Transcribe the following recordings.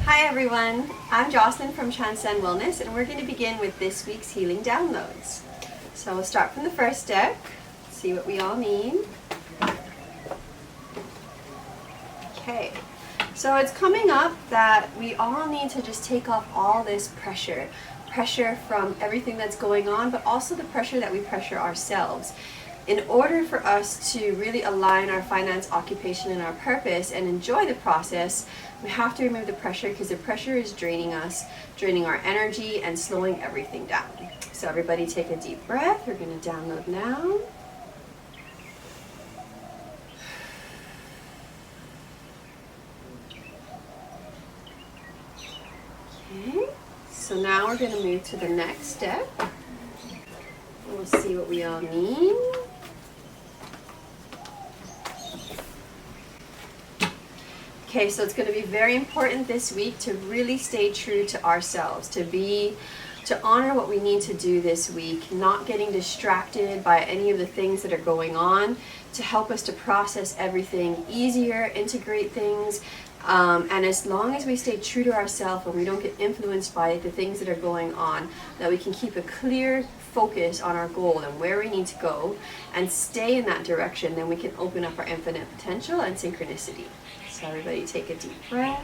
Hi everyone, I'm Jocelyn from Transcend Wellness, and we're going to begin with this week's healing downloads. So we'll start from the first deck, see what we all need. Okay, so it's coming up that we all need to just take off all this pressure from everything that's going on, but also the pressure that we pressure ourselves. In order for us to really align our finance, occupation, and our purpose and enjoy the process, we have to remove the pressure, because the pressure is draining us, draining our energy and slowing everything down. So everybody take a deep breath. We're going to download now. Okay, so now we're going to move to the next step. We'll see what we all need. Okay, so it's going to be very important this week to really stay true to ourselves, to honor what we need to do this week, not getting distracted by any of the things that are going on, to help us to process everything easier, integrate things, and as long as we stay true to ourselves and we don't get influenced by the things that are going on, that we can keep a clear focus on our goal and where we need to go and stay in that direction, then we can open up our infinite potential and synchronicity. So everybody take a deep breath.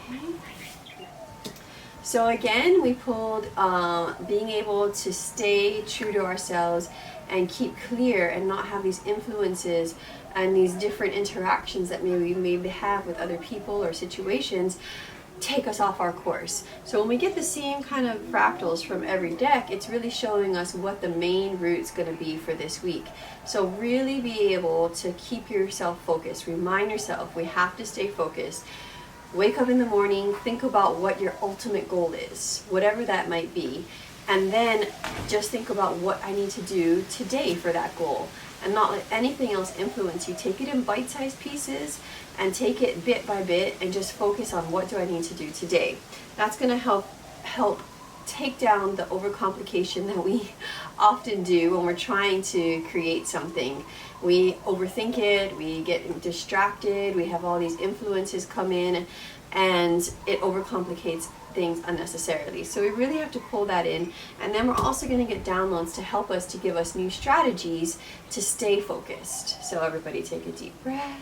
Okay. So again, we pulled being able to stay true to ourselves and keep clear and not have these influences and these different interactions that maybe we may have with other people or situations take us off our course. So when we get the same kind of fractals from every deck, it's really showing us what the main route's going to be for this week. So really be able to keep yourself focused. Remind yourself, we have to stay focused. Wake up in the morning, think about what your ultimate goal is, whatever that might be, and then just think about what I need to do today for that goal, and not let anything else influence you. Take it in bite-sized pieces and take it bit by bit and just focus on what do I need to do today. That's going to help take down the overcomplication that we often do when we're trying to create something. We overthink it, we get distracted, we have all these influences come in, and it overcomplicates things unnecessarily. So we really have to pull that in, and then we're also going to get downloads to help us, to give us new strategies to stay focused. So everybody take a deep breath.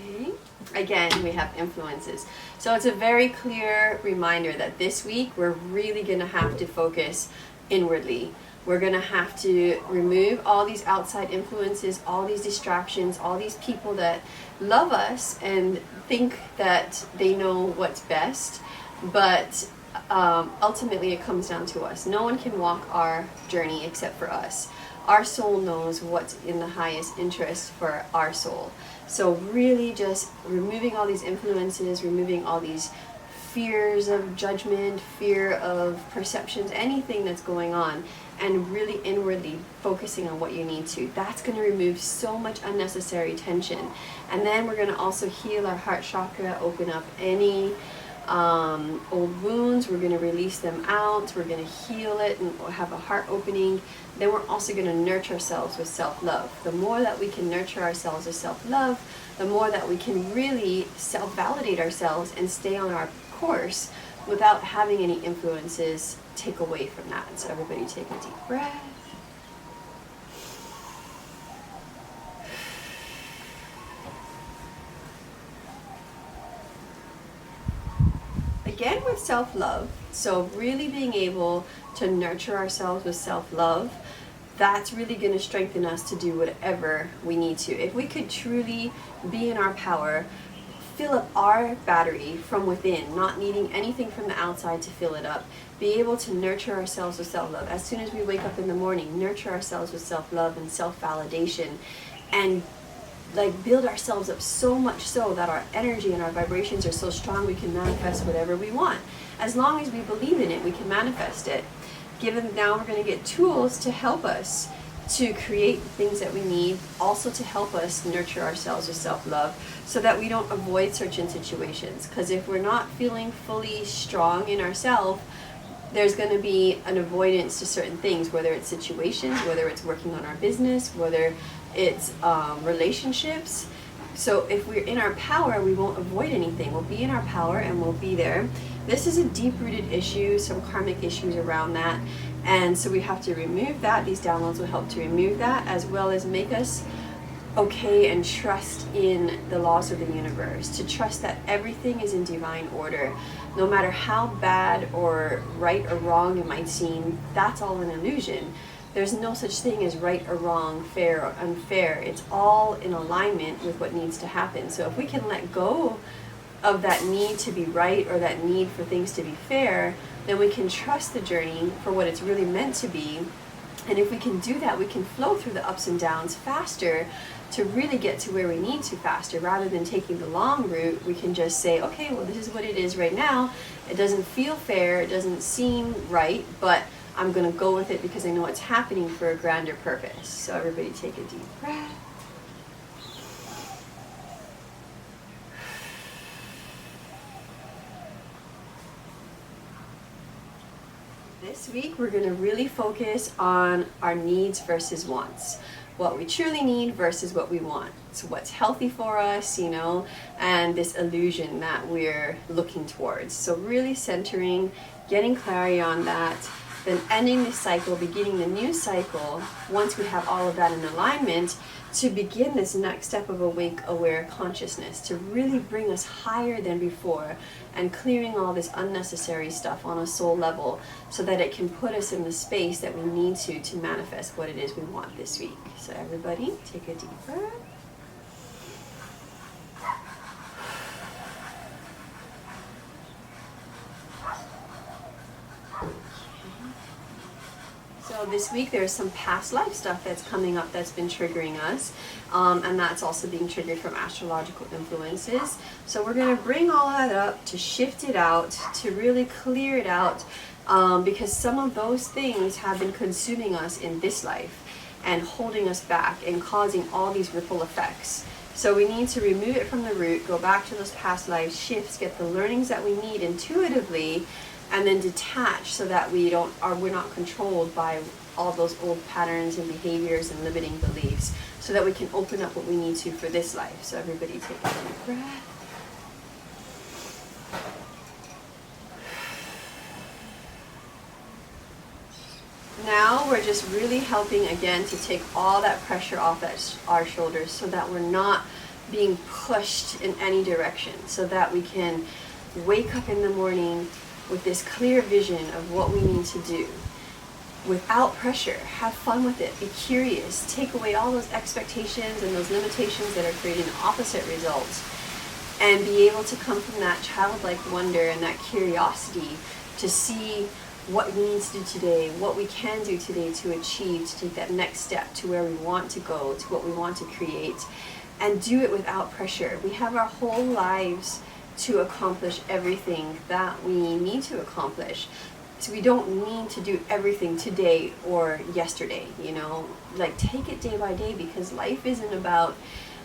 Okay. Again, we have influences. So it's a very clear reminder that this week we're really going to have to focus inwardly. We're going to have to remove all these outside influences, all these distractions, all these people that love us and think that they know what's best, but ultimately it comes down to us. No one can walk our journey except for us. Our soul knows what's in the highest interest for our soul. So really just removing all these influences, removing all these fears of judgment, fear of perceptions, anything that's going on, and really inwardly focusing on what you need to. That's going to remove so much unnecessary tension. And then we're going to also heal our heart chakra, open up any old wounds. We're going to release them out. We're going to heal it and have a heart opening. Then we're also going to nurture ourselves with self-love. The more that we can nurture ourselves with self-love, the more that we can really self-validate ourselves and stay on our course without having any influences take away from that. So everybody take a deep breath. Again with self-love, so really being able to nurture ourselves with self-love, that's really going to strengthen us to do whatever we need to. If we could truly be in our power, fill up our battery from within, not needing anything from the outside to fill it up, be able to nurture ourselves with self-love. As soon as we wake up in the morning, nurture ourselves with self-love and self-validation, and like build ourselves up so much so that our energy and our vibrations are so strong we can manifest whatever we want. As long as we believe in it, we can manifest it. Given now we're going to get tools to help us to create things that we need, also to help us nurture ourselves with self-love so that we don't avoid certain situations. Because if we're not feeling fully strong in ourselves, there's going to be an avoidance to certain things, whether it's situations, whether it's working on our business, whether it's relationships. So if we're in our power, we won't avoid anything. We'll be in our power and we'll be there. This is a deep-rooted issue, some karmic issues around that. And so we have to remove that. These downloads will help to remove that, as well as make us okay and trust in the laws of the universe, to trust that everything is in divine order. No matter how bad or right or wrong it might seem, that's all an illusion. There's no such thing as right or wrong, fair or unfair. It's all in alignment with what needs to happen. So if we can let go of that need to be right or that need for things to be fair, then we can trust the journey for what it's really meant to be. And if we can do that, we can flow through the ups and downs faster to really get to where we need to faster. Rather than taking the long route, we can just say, okay, well, this is what it is right now. It doesn't feel fair, it doesn't seem right, but I'm going to go with it because I know it's happening for a grander purpose. So everybody take a deep breath. This week we're going to really focus on our needs versus wants. What we truly need versus what we want. So what's healthy for us, and this illusion that we're looking towards. So really centering, getting clarity on that, then ending this cycle, beginning the new cycle, once we have all of that in alignment, to begin this next step of awake, aware consciousness, to really bring us higher than before, and clearing all this unnecessary stuff on a soul level so that it can put us in the space that we need to manifest what it is we want this week. So everybody, take a deep breath. So this week there's some past life stuff that's coming up that's been triggering us, and that's also being triggered from astrological influences. So we're going to bring all that up, to shift it out, to really clear it out, because some of those things have been consuming us in this life and holding us back and causing all these ripple effects. So we need to remove it from the root, go back to those past life shifts, get the learnings that we need intuitively, and then detach so that we're not controlled by all those old patterns and behaviors and limiting beliefs, so that we can open up what we need to for this life. So everybody take a deep breath. Now we're just really helping again to take all that pressure off our shoulders, so that we're not being pushed in any direction, so that we can wake up in the morning with this clear vision of what we need to do without pressure. Have fun with it, be curious, take away all those expectations and those limitations that are creating opposite results, and be able to come from that childlike wonder and that curiosity to see what we need to do today, what we can do today to achieve, to take that next step to where we want to go, to what we want to create, and do it without pressure. We have our whole lives to accomplish everything that we need to accomplish. So we don't need to do everything today or yesterday, like take it day by day, because life isn't about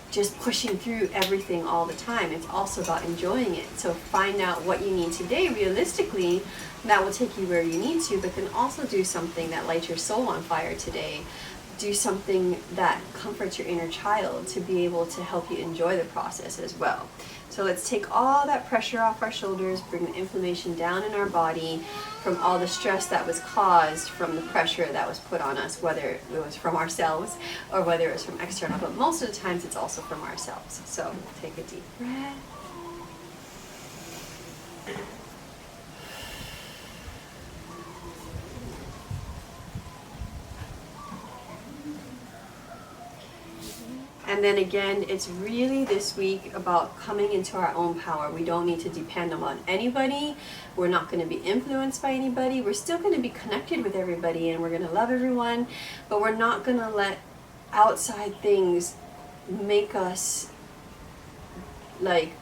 just pushing through everything all the time. It's also about enjoying it. So find out what you need today realistically, that will take you where you need to, but then also do something that lights your soul on fire today. Do something that comforts your inner child to be able to help you enjoy the process as well. So let's take all that pressure off our shoulders, bring the inflammation down in our body from all the stress that was caused from the pressure that was put on us, whether it was from ourselves or whether it was from external, but most of the times it's also from ourselves. So take a deep breath. And then again, it's really this week about coming into our own power. We don't need to depend on anybody. We're not going to be influenced by anybody. We're still going to be connected with everybody, and we're going to love everyone, but we're not going to let outside things make us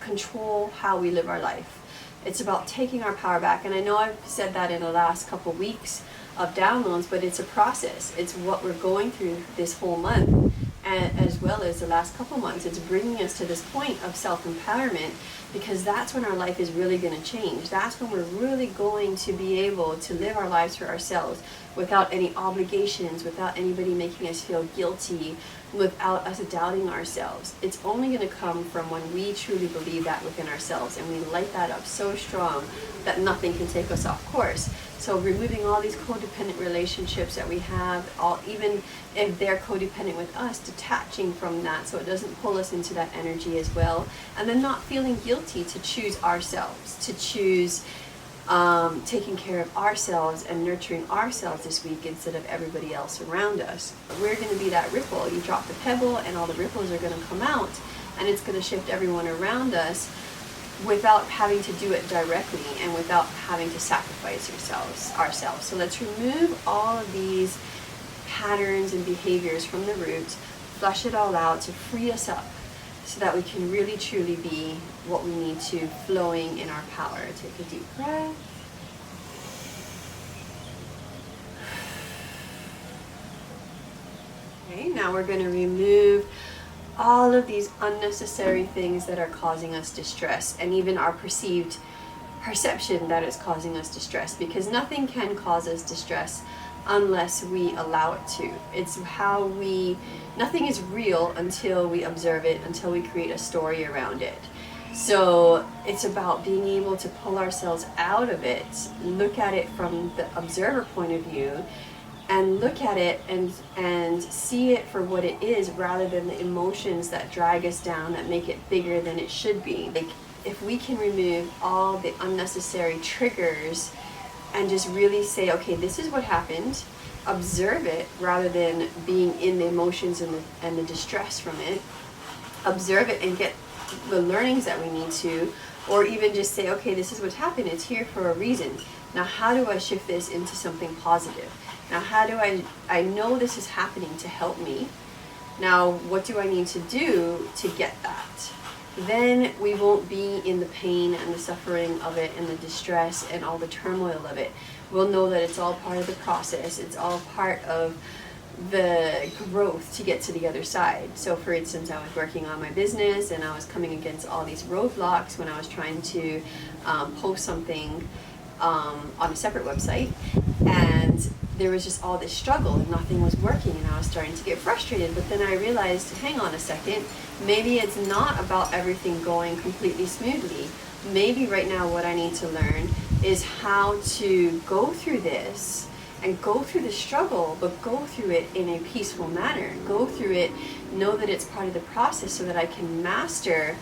control how we live our life. It's about taking our power back. And I know I've said that in the last couple weeks, of downloads, but it's a process. It's what we're going through this whole month, and as well as the last couple months. It's bringing us to this point of self-empowerment, because that's when our life is really going to change. That's when we're really going to be able to live our lives for ourselves without any obligations, without anybody making us feel guilty, without us doubting ourselves. It's only going to come from when we truly believe that within ourselves, and we light that up so strong that nothing can take us off course. So removing all these codependent relationships that we have, even if they're codependent with us, detaching from that so it doesn't pull us into that energy as well, and then not feeling guilty to choose ourselves, to choose taking care of ourselves and nurturing ourselves this week instead of everybody else around us. We're going to be that ripple. You drop the pebble and all the ripples are going to come out, and it's going to shift everyone around us without having to do it directly and without having to sacrifice ourselves. So let's remove all of these patterns and behaviors from the root, flush it all out to free us up so that we can really truly be what we need to, flowing in our power. Take a deep breath. Okay, now we're going to remove all of these unnecessary things that are causing us distress, and even our perceived perception that is causing us distress, because nothing can cause us distress unless we allow it to. It's how nothing is real until we observe it, until we create a story around it. So it's about being able to pull ourselves out of it, look at it from the observer point of view, and look at it and see it for what it is, rather than the emotions that drag us down, that make it bigger than it should be. Like, if we can remove all the unnecessary triggers and just really say, okay, this is what happened, observe it rather than being in the emotions and the distress from it, observe it and get the learnings that we need to, or even just say, okay, this is what's happened, it's here for a reason. Now how do I shift this into something positive? Now how do I know this is happening to help me. Now what do I need to do to get that? Then we won't be in the pain and the suffering of it and the distress and all the turmoil of it. We'll know that it's all part of the process. It's all part of the growth to get to the other side. So for instance, I was working on my business and I was coming against all these roadblocks when I was trying to post something on a separate website, and there was just all this struggle and nothing was working, and I was starting to get frustrated. But then I realized, hang on a second, maybe it's not about everything going completely smoothly. Maybe right now what I need to learn is how to go through this and go through the struggle, but go through it in a peaceful manner. Go through it, know that it's part of the process, so that I can master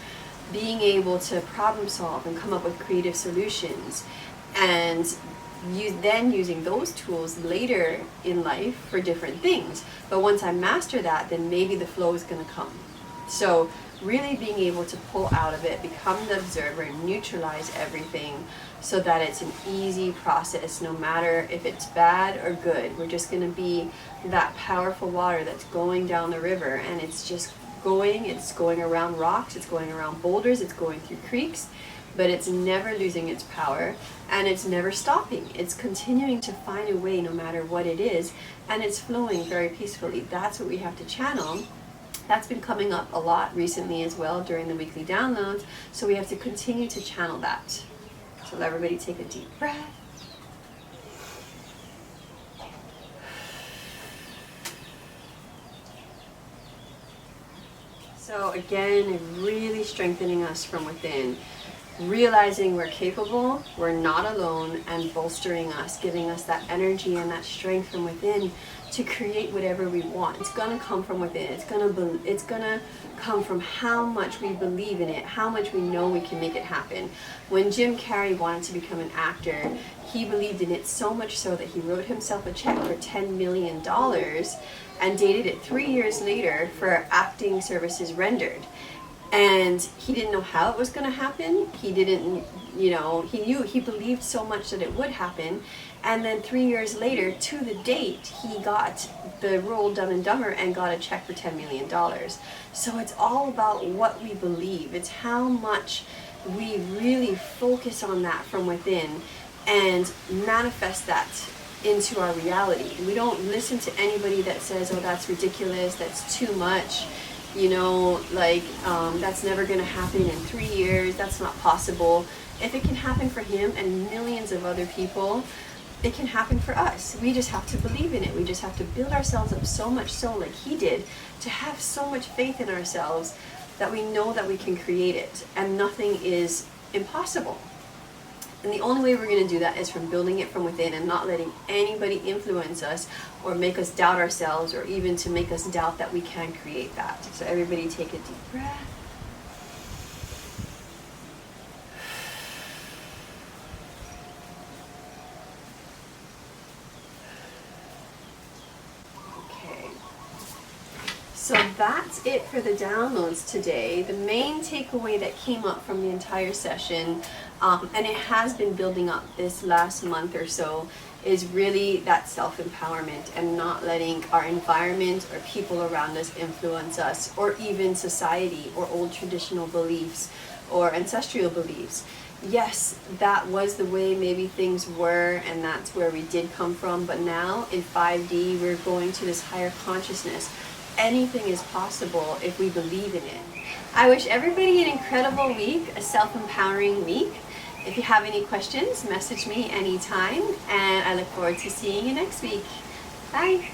being able to problem solve and come up with creative solutions, and using those tools later in life for different things. But once I master that, then maybe the flow is going to come. So really being able to pull out of it, become the observer, neutralize everything so that it's an easy process, no matter if it's bad or good. We're just going to be that powerful water that's going down the river, and it's just it's going around rocks, it's going around boulders, it's going through creeks, but it's never losing its power, and it's never stopping. It's continuing to find a way no matter what it is, and it's flowing very peacefully. That's what we have to channel. That's been coming up a lot recently as well during the weekly downloads, so we have to continue to channel that. So let everybody take a deep breath. So again, really strengthening us from within. Realizing we're capable, we're not alone, and bolstering us, giving us that energy and that strength from within to create whatever we want. It's gonna come from within. It's gonna come from how much we believe in it, how much we know we can make it happen. When Jim Carrey wanted to become an actor, he believed in it so much so that he wrote himself a check for $10 million and dated it 3 years later for acting services rendered. And he didn't know how it was going to happen. He didn't, he believed so much that it would happen. And then 3 years later, to the date, he got the role Dumb and Dumber and got a check for $10 million. So it's all about what we believe. It's how much we really focus on that from within and manifest that into our reality. We don't listen to anybody that says, oh, that's ridiculous, that's too much, you know, like that's never going to happen in 3 years, that's not possible. If it can happen for him and millions of other people, it can happen for us. We just have to believe in it. We just have to build ourselves up so much so, like he did, to have so much faith in ourselves that we know that we can create it and nothing is impossible. And the only way we're going to do that is from building it from within and not letting anybody influence us or make us doubt ourselves, or even to make us doubt that we can create that. So everybody take a deep breath. So that's it for the downloads today. The main takeaway that came up from the entire session, and it has been building up this last month or so, is really that self-empowerment and not letting our environment or people around us influence us, or even society or old traditional beliefs or ancestral beliefs. Yes, that was the way maybe things were, and that's where we did come from, but now in 5D we're going to this higher consciousness. Anything is possible if we believe in it. I wish everybody an incredible week, a self-empowering week. If you have any questions, message me anytime, and I look forward to seeing you next week. Bye.